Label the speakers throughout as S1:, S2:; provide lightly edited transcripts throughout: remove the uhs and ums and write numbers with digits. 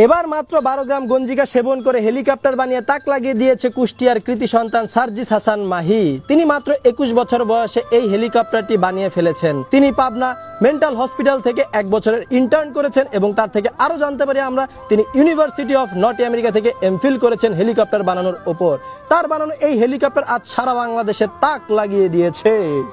S1: এবার মাত্র 12 গ্রাম গঞ্জিকা সেবন করে হেলিকপ্টার বানিয়ে তাক লাগিয়ে দিয়েছে কুষ্টিয়ার কৃতি সন্তান সার্জিস হাসান মাহি। তিনি মাত্র 21 বছর বয়সে এই হেলিকপ্টারটি বানিয়ে ফেলেছেন। তিনি পাবনা মেন্টাল হসপিটাল থেকে 1 বছরের ইন্টার্ন করেছেন এবং তার থেকে আরো জানতে পারি আমরা তিনি ইউনিভার্সিটি অফ নর্থ আমেরিকা থেকে এমফিল করেছেন হেলিকপ্টার বানানোর উপর। তার বানানো এই হেলিকপ্টার আজ সারা বাংলাদেশে তাক লাগিয়ে দিয়েছে।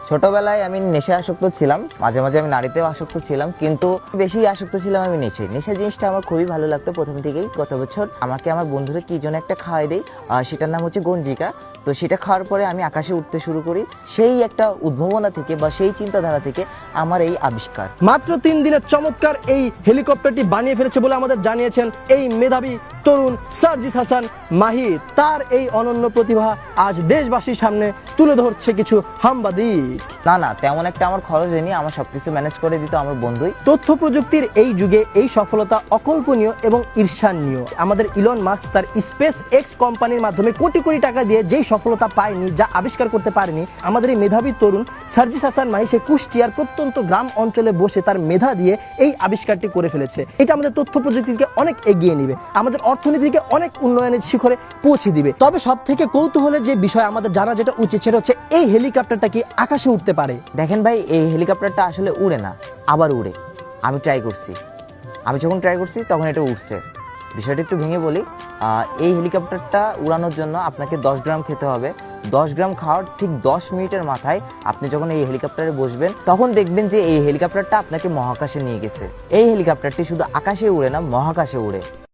S2: ছোটবেলায় আমি নেশা আসক্ত ছিলাম, মাঝে মাঝে আমি নারীতেও আসক্ত ছিলাম, কিন্তু বেশি আসক্ত ছিলাম আমি নেশা জিনিসটা আমার খুবই ভালো লাগতো প্রথম থেকেই। গত বছর আমাকে আমার বন্ধুরা কি যেন একটা খাওয়াই দেয়, সেটার নাম হচ্ছে গঞ্জিকা। তো সেটা খাওয়ার পরে আমি আকাশে উঠতে শুরু করি। সেই একটা উদ্ভাবনা থেকে বা সেই চিন্তাধারা থেকে আমার এই আবিষ্কার।
S1: মাত্র 3 দিনের চমৎকার এই হেলিকপ্টারটি বানিয়ে ফেলেছে বলে আমাদের জানিয়েছেন এই মেধাবী তরুণ সার্জিস হাসান মাহি। তার এই অনন্য প্রতিভা আজ দেশবাসীর সামনে তুলে ধরছে কিছু সাংবাদিক।
S2: না তেমন একটা আমার খরচ হয়নি, আমার সবকিছু ম্যানেজ করে দিত আমার বন্ধুই।
S1: তথ্য প্রযুক্তির এই যুগে এই সফলতা অকল্পনীয় এবং ঈর্ষান্বিত। আমাদের ইলন মাস্ক তার স্পেস এক্স কোম্পানির মাধ্যমে কোটি কোটি টাকা দিয়ে যেই সফলতা পায়নি, যা আবিষ্কার করতে পারেনি, আমাদের এই মেধাবী তরুণ সার্জিস হাসান মাহি সে কুষ্টিয়ার প্রত্যন্ত গ্রাম অঞ্চলে বসে তার মেধা দিয়ে এই আবিষ্কারটি করে ফেলেছে। এটা আমাদের তথ্য প্রযুক্তিকে অনেক এগিয়ে নিবে, আমাদের অর্থনীতিকে অনেক উন্নয়নের শিখরে পৌঁছে দিবে। তবে সব থেকে কৌতূহলের যে বিষয় আমাদের জানা যেটা উচিত সেটা হচ্ছে এই হেলিকপ্টারটা কি আকাশে উঠতে পারে।
S2: দেখেন ভাই, এই হেলিকপ্টারটা আসলে উড়ে না, আবার উড়ে। আমি যখন ট্রাই করছি তখন এটা উঠছে। বিষয়টা একটু ভেঙে বলি, এই হেলিকপ্টারটা উড়ানোর জন্য আপনাকে 10 গ্রাম খেতে হবে। 10 গ্রাম খাওয়ার ঠিক 10 মিনিটের মাথায় আপনি যখন এই হেলিকপ্টারে বসবেন তখন দেখবেন যে এই হেলিকপ্টারটা আপনাকে মহাকাশে নিয়ে গেছে। এই হেলিকপ্টারটি শুধু আকাশে উড়ে না, মহাকাশে উড়ে।